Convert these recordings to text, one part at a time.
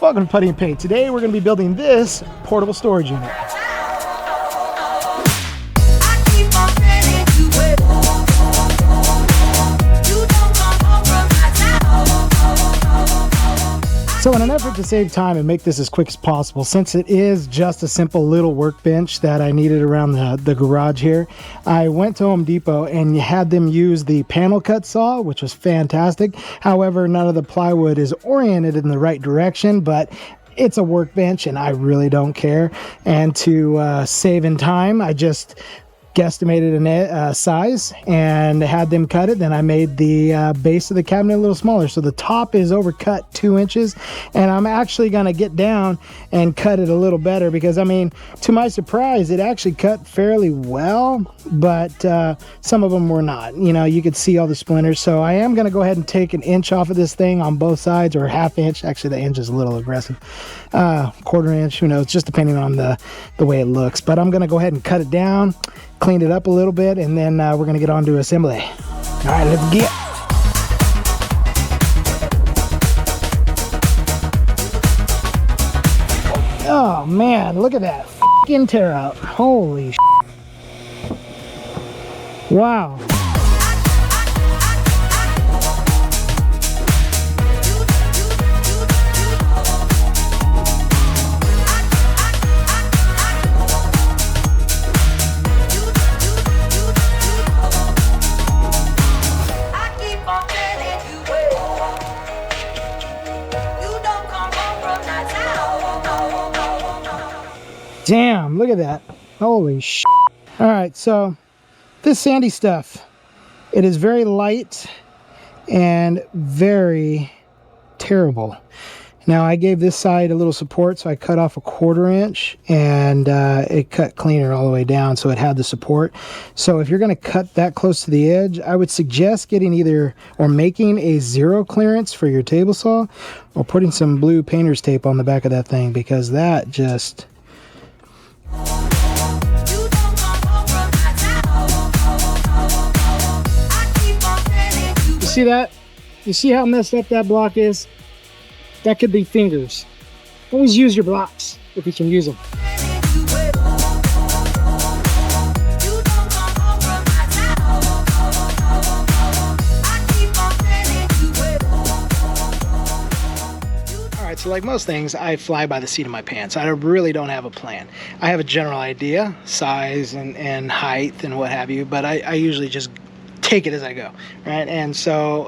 Welcome to Putty and Paint. Today we're going to be building this portable storage unit. So in an effort to save time and make this as quick as possible, since it is just a simple little workbench that I needed around the garage here, I went to Home Depot and had them use the panel cut saw, which was fantastic. However, none of the plywood is oriented in the right direction, but it's a workbench and I really don't care. And to save in time, I just guesstimated a size and had them cut it. Then I made the base of the cabinet a little smaller, so the top is overcut 2 inches, and I'm actually going to get down and cut it a little better because, I mean, to my surprise, it actually cut fairly well, but some of them were not. You know, you could see all the splinters, so I am going to go ahead and take 1 inch off of this thing on both sides, or 1/2 inch. Actually, the inch is a little aggressive. 1/4 inch, who knows, just depending on the way it looks. But I'm going to go ahead and cut it down, clean it up a little bit, and then we're going to get on to assembly. All right, let's get. Oh man, look at that f***ing tear out. Holy sh**. Wow. Damn, look at that. Holy shit. All right, so this sandy stuff, it is very light and very terrible. Now, I gave this side a little support, so I cut off 1/4 inch, and it cut cleaner all the way down, so it had the support. So if you're going to cut that close to the edge, I would suggest getting either, or making a 0 clearance for your table saw, or putting some blue painter's tape on the back of that thing, because that just... See that? You see how messed up that block is? That could be fingers. Always use your blocks if you can use them. Alright, so like most things, I fly by the seat of my pants. I really don't have a plan. I have a general idea, size and height and what have you, but I usually just take it as I go, right? And so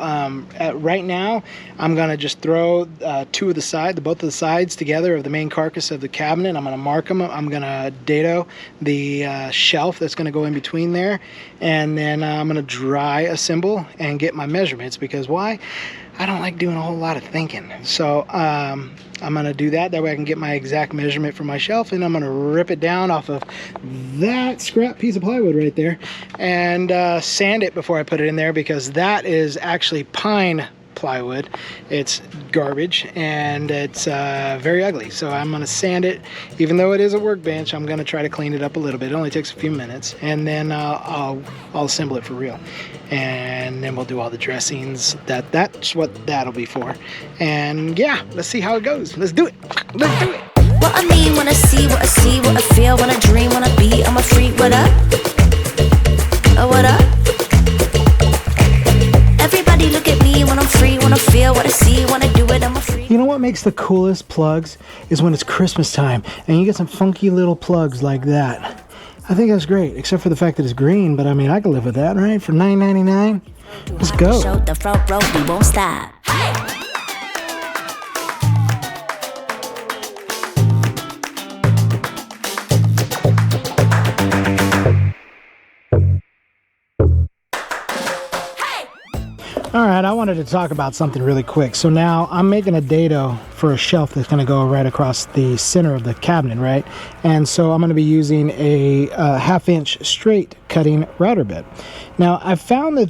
right now I'm gonna just throw both of the sides together of the main carcass of the cabinet. I'm gonna mark them. I'm gonna dado the shelf that's gonna go in between there, and then I'm gonna dry assemble and get my measurements, because why? I don't like doing a whole lot of thinking. So I'm gonna do that way I can get my exact measurement for my shelf, and I'm gonna rip it down off of that scrap piece of plywood right there and sand it before I put it in there, because that is actually pine plywood. It's garbage and it's very ugly, so I'm gonna sand it. Even though it is a workbench, I'm gonna try to clean it up a little bit. It only takes a few minutes, and then I'll assemble it for real, and then we'll do all the dressings. That's what that'll be for. And yeah, let's see how it goes. Let's do it. Let's do it. What I mean when I see what I see, what I feel, when I dream, when I be, I'm a freak. What up? Oh, what up? Everybody look at me when I'm free, when I feel what I see, when I do it, I'm a freak. You know what makes the coolest plugs is when it's Christmas time and you get some funky little plugs like that. I think that's great, except for the fact that it's green, but I mean, I can live with that, right? For $9.99, let's go. Show the front row, we won't stop. All right, I wanted to talk about something really quick. So now I'm making a dado for a shelf that's gonna go right across the center of the cabinet, right? And so I'm gonna be using a 1/2 inch straight cutting router bit. Now, I found that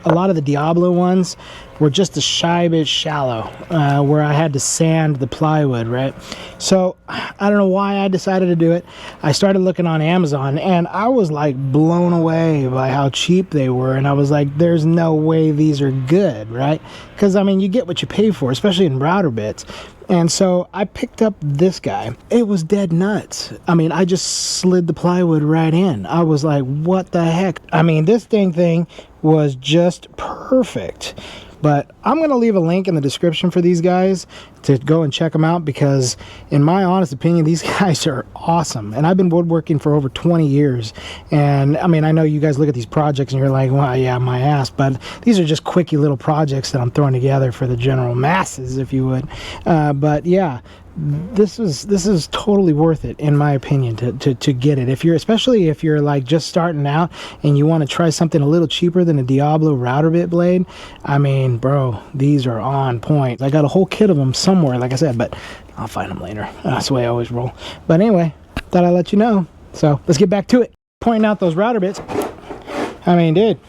a lot of the Diablo ones were just a shy bit shallow, where I had to sand the plywood, right? So I don't know why I decided to do it. I started looking on Amazon and I was like blown away by how cheap they were, and I was like, there's no way these are good, right? Because I mean, you get what you pay for, especially in router bits. And so I picked up this guy. It was dead nuts. I mean, I just slid the plywood right in. I was like, what the heck? I mean, this thing was just perfect. But I'm going to leave a link in the description for these guys to go and check them out, because in my honest opinion, these guys are awesome. And I've been woodworking for over 20 years. And I mean, I know you guys look at these projects and you're like, well, yeah, my ass. But these are just quickie little projects that I'm throwing together for the general masses, if you would. But yeah, this is totally worth it, in my opinion, to get it. Especially if you're like just starting out and you want to try something a little cheaper than a Diablo router bit blade. I mean, bro, these are on point. I got a whole kit of them somewhere, like I said, but I'll find them later. That's the way I always roll. But anyway, thought I'd let you know. So let's get back to it. Pointing out those router bits. I mean, dude,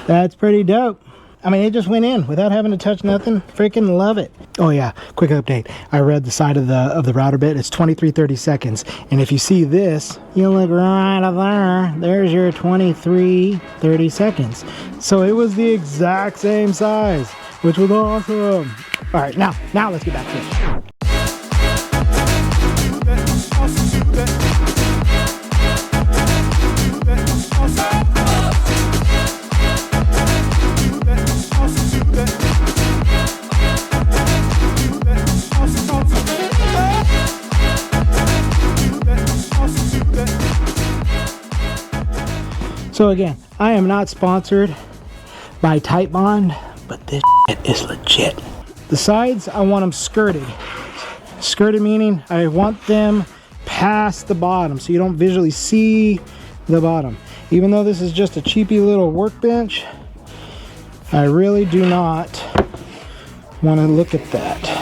that's pretty dope. I mean, it just went in without having to touch nothing. Freaking love it. Oh yeah, quick update. I read the side of the router bit. It's 2330 seconds. And if you see this, you look right up there. There's your 2330 seconds. So it was the exact same size, which was awesome. All right, now let's get back to it. So again, I am not sponsored by Type Bond, but this shit is legit. The sides, I want them skirted. Skirted meaning I want them past the bottom so you don't visually see the bottom. Even though this is just a cheapy little workbench, I really do not want to look at that.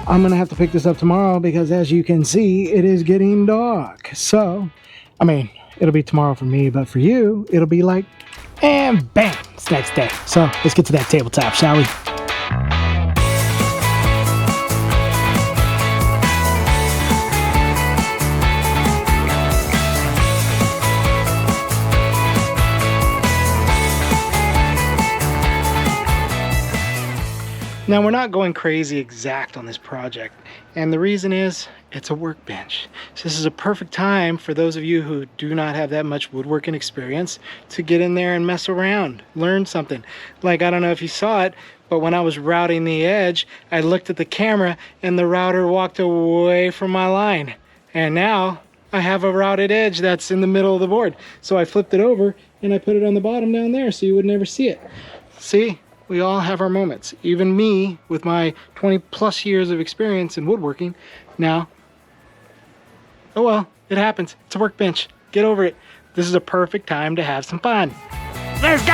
I'm gonna have to pick this up tomorrow because, as you can see, it is getting dark. So, I mean, it'll be tomorrow for me, but for you, it'll be like, and bam, it's next day. So let's get to that tabletop, shall we? Now, we're not going crazy exact on this project, and the reason is it's a workbench. So this is a perfect time for those of you who do not have that much woodworking experience to get in there and mess around, learn something. Like, I don't know if you saw it, but when I was routing the edge, I looked at the camera and the router walked away from my line. And now I have a routed edge that's in the middle of the board. So I flipped it over and I put it on the bottom down there so you would never see it. See? We all have our moments. Even me, with my 20 plus years of experience in woodworking, now, oh well, it happens. It's a workbench. Get over it. This is a perfect time to have some fun. Let's go!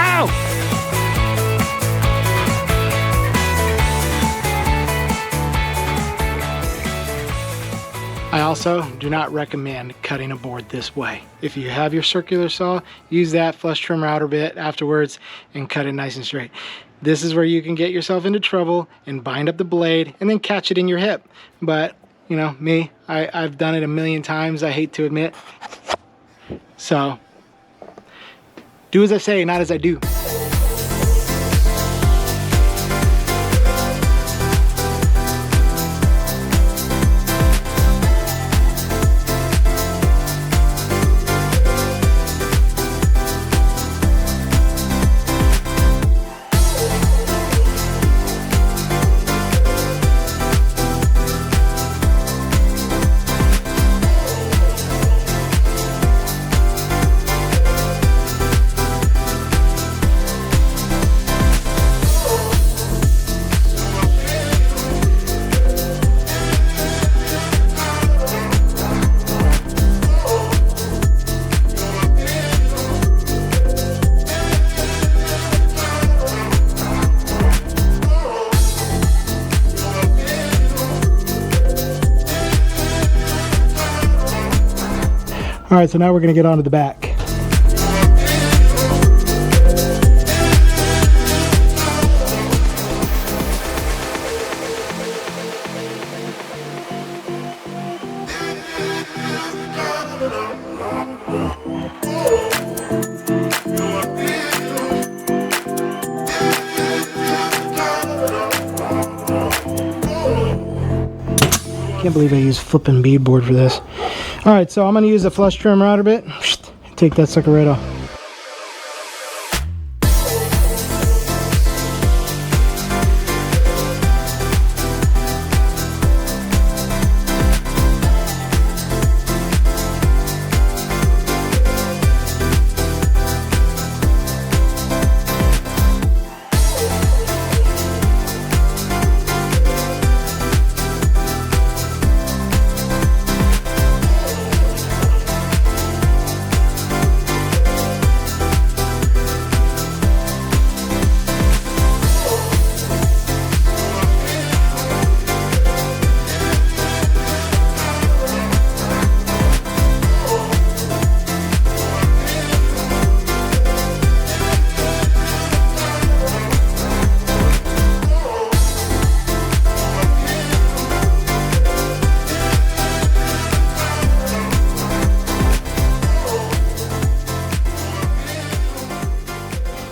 I also do not recommend cutting a board this way. If you have your circular saw, use that flush trim router bit afterwards and cut it nice and straight. This is where you can get yourself into trouble and bind up the blade and then catch it in your hip. But, you know, me, I've done it a million times, I hate to admit. So, do as I say, not as I do. All right, so now we're gonna get onto the back. Can't believe I used flipping beadboard for this. All right, so I'm gonna use a flush trim router bit. Take that sucker right off.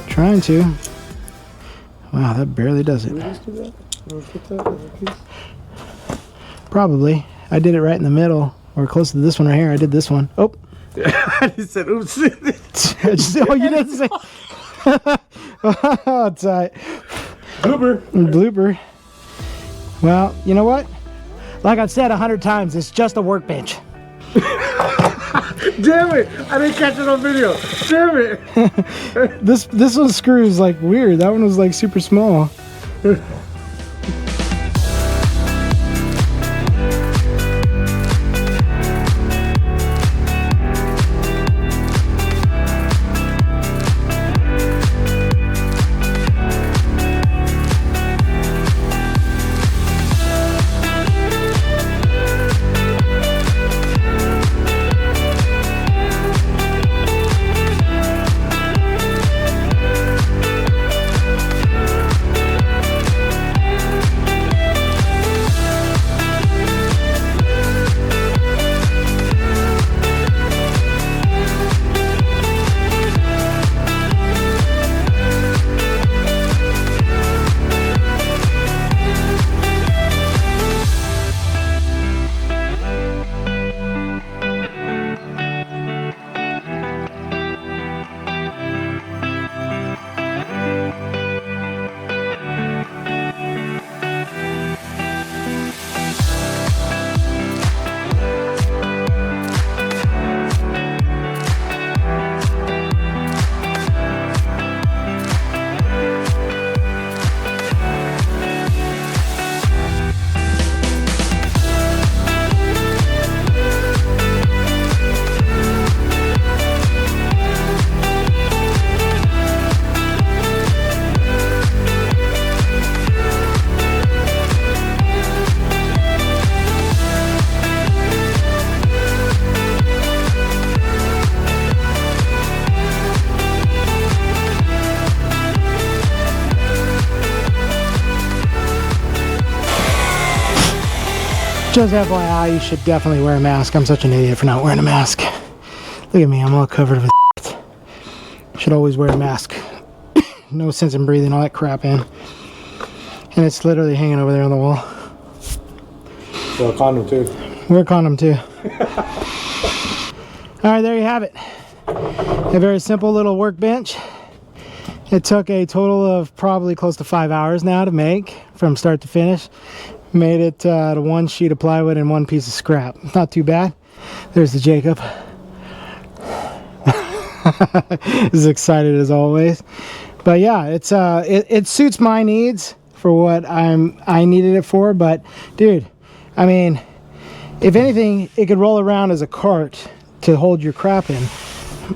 Trying to. Wow, that barely does it. Probably. I did it right in the middle, or close to this one right here. I did this one. Oh. I just said, oops. Oh, you didn't say. Oh, it's Blooper. Blooper. Well, you know what? Like I've said 100 times, it's just a workbench. Damn it! I didn't catch it on video. Damn it! This one screws like weird. That one was like super small. Just FYI, you should definitely wear a mask. I'm such an idiot for not wearing a mask. Look at me, I'm all covered with shit. Should always wear a mask. No sense in breathing all that crap in. And it's literally hanging over there on the wall. Well, a condom too. Wear a condom too. Alright, there you have it. A very simple little workbench. It took a total of probably close to 5 hours now to make, from start to finish. Made it to one sheet of plywood and one piece of scrap. Not too bad. There's the Jacob. As excited as always. But yeah, it's it suits my needs for what I needed it for. But dude, I mean, if anything, it could roll around as a cart to hold your crap in.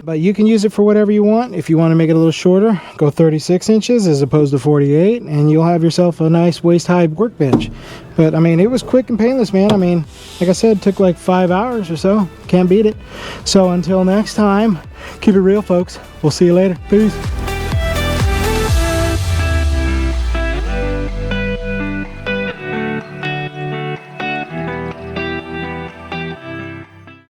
But you can use it for whatever you want. If you want to make it a little shorter, go 36 inches as opposed to 48, and you'll have yourself a nice waist-high workbench. But I mean, it was quick and painless, man. I mean, like I said, it took like 5 hours or so. Can't beat it. So until next time, keep it real, folks. We'll see you later. Peace.